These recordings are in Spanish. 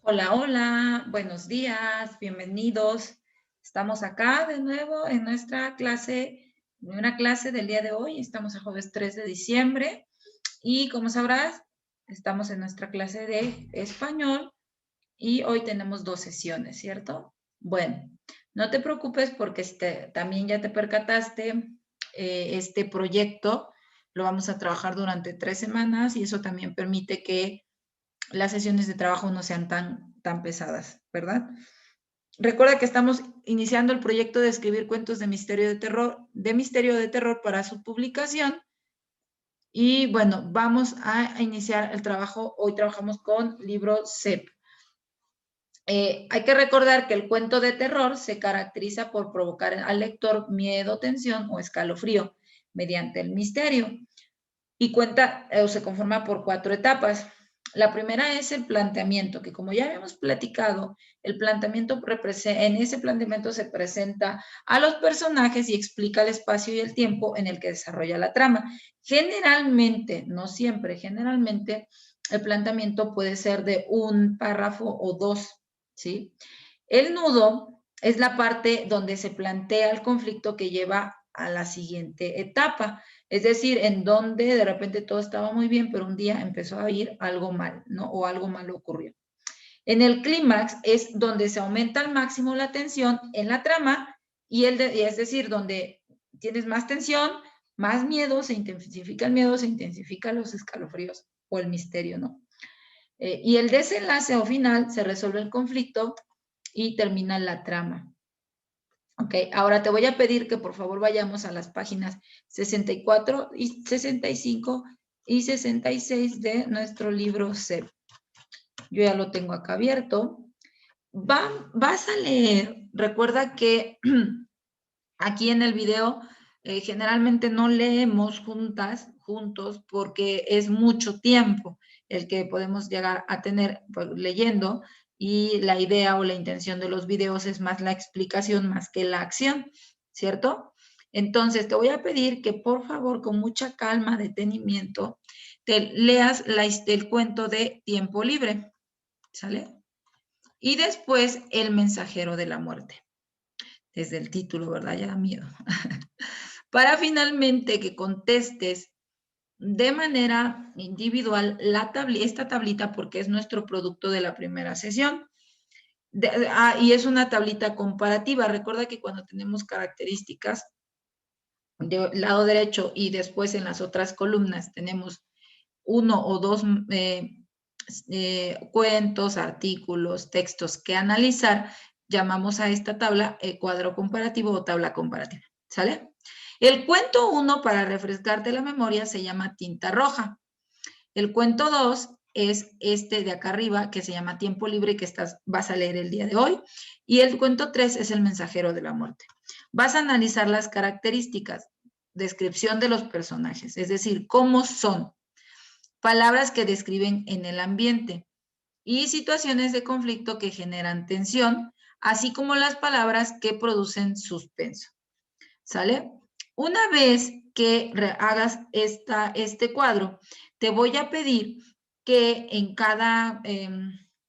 Hola, hola, buenos días, bienvenidos. Estamos acá de nuevo en nuestra clase, en una clase del día de hoy. Estamos a jueves 3 de diciembre y como sabrás, estamos en nuestra clase de español y hoy tenemos dos sesiones, ¿cierto? Bueno, no te preocupes porque también ya te percataste, este proyecto lo vamos a trabajar durante 3 semanas y eso también permite que las sesiones de trabajo no sean tan pesadas, ¿verdad? Recuerda que estamos iniciando el proyecto de escribir cuentos de misterio de terror para su publicación. Y bueno, vamos a iniciar el trabajo. Hoy trabajamos con libro CEP. Hay que recordar que el cuento de terror se caracteriza por provocar al lector miedo, tensión o escalofrío mediante el misterio y cuenta o se conforma por 4 etapas. La primera es el planteamiento, que como ya habíamos platicado, en ese planteamiento se presenta a los personajes y explica el espacio y el tiempo en el que desarrolla la trama. Generalmente, no siempre, generalmente el planteamiento puede ser de un párrafo o dos, ¿sí? El nudo es la parte donde se plantea el conflicto que lleva a la siguiente etapa. Es decir, en donde de repente todo estaba muy bien, pero un día empezó a ir algo mal, ¿no? O algo malo ocurrió. En el clímax es donde se aumenta al máximo la tensión en la trama es decir, donde tienes más tensión, más miedo, se intensifica el miedo, se intensifican los escalofríos o el misterio, ¿no? Y el desenlace o final se resuelve el conflicto y termina la trama. Ok, ahora te voy a pedir que por favor vayamos a las páginas 64 y 65 y 66 de nuestro libro CEP. Yo ya lo tengo acá abierto. Vas a leer, recuerda que aquí en el video generalmente no leemos juntos, porque es mucho tiempo el que podemos llegar a tener leyendo y la idea o la intención de los videos es más la explicación más que la acción, ¿cierto? Entonces te voy a pedir que por favor con mucha calma, detenimiento, te leas el cuento de Tiempo Libre, ¿sale? Y después El mensajero de la muerte. Desde el título, ¿verdad? Ya da miedo. Para finalmente que contestes de manera individual esta tablita porque es nuestro producto de la primera sesión. Y es una tablita comparativa. Recuerda que cuando tenemos características del lado derecho y después en las otras columnas tenemos uno o dos cuentos, artículos, textos que analizar, llamamos a esta tabla cuadro comparativo o tabla comparativa, ¿sale? El cuento 1, para refrescarte la memoria, se llama Tinta Roja. El cuento 2 es este de acá arriba, que se llama Tiempo Libre, que vas a leer el día de hoy. Y el cuento 3 es El mensajero de la muerte. Vas a analizar las características, descripción de los personajes, es decir, cómo son, palabras que describen en el ambiente y situaciones de conflicto que generan tensión, así como las palabras que producen suspenso. ¿Sale? Una vez que hagas este cuadro, te voy a pedir que en cada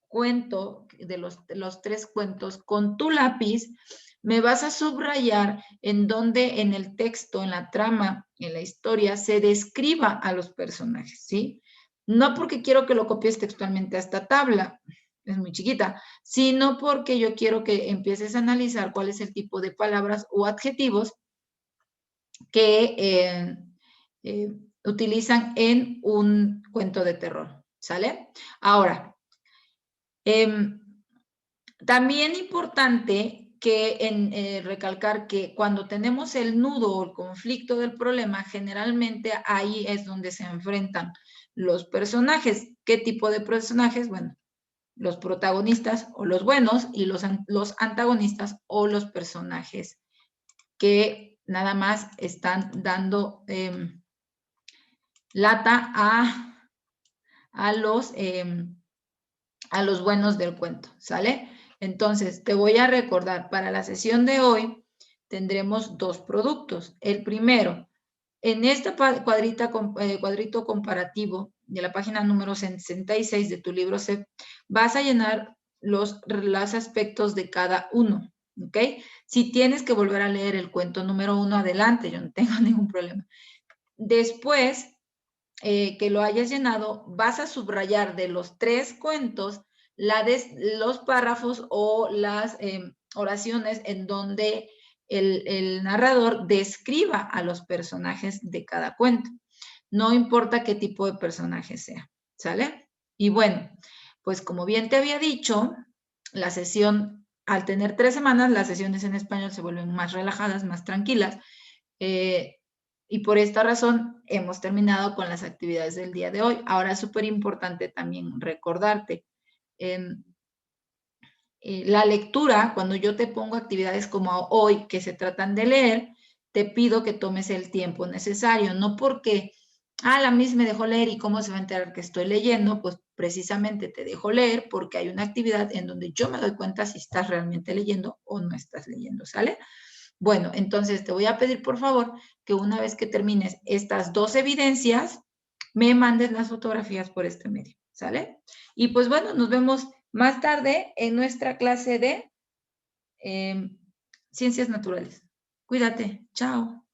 cuento, de los 3 cuentos, con tu lápiz, me vas a subrayar en donde en el texto, en la trama, en la historia, se describa a los personajes, ¿sí? No porque quiero que lo copies textualmente a esta tabla, es muy chiquita, sino porque yo quiero que empieces a analizar cuál es el tipo de palabras o adjetivos que utilizan en un cuento de terror, ¿sale? Ahora, también importante que recalcar que cuando tenemos el nudo o el conflicto del problema, generalmente ahí es donde se enfrentan los personajes. ¿Qué tipo de personajes? Bueno, los protagonistas o los buenos y los antagonistas o los personajes que nada más están dando lata a los buenos del cuento, ¿sale? Entonces, te voy a recordar, para la sesión de hoy tendremos 2 productos. El primero, en este cuadrito comparativo de la página número 66 de tu libro CEP, vas a llenar los aspectos de cada uno, ¿ok? Si tienes que volver a leer el cuento número 1, adelante, yo no tengo ningún problema. Después que lo hayas llenado, vas a subrayar de los 3 cuentos los párrafos o las oraciones en donde el narrador describa a los personajes de cada cuento. No importa qué tipo de personaje sea, ¿sale? Y bueno, pues como bien te había dicho, la sesión, al tener 3 semanas, las sesiones en español se vuelven más relajadas, más tranquilas. Y por esta razón hemos terminado con las actividades del día de hoy. Ahora es súper importante también recordarte, la lectura, cuando yo te pongo actividades como hoy que se tratan de leer, te pido que tomes el tiempo necesario, no porque, la Miss me dejó leer y cómo se va a enterar que estoy leyendo, pues precisamente te dejo leer porque hay una actividad en donde yo me doy cuenta si estás realmente leyendo o no estás leyendo, ¿sale? Bueno, entonces te voy a pedir por favor que una vez que termines estas 2 evidencias, me mandes las fotografías por este medio, ¿sale? Y pues bueno, nos vemos más tarde en nuestra clase de ciencias naturales. Cuídate, chao.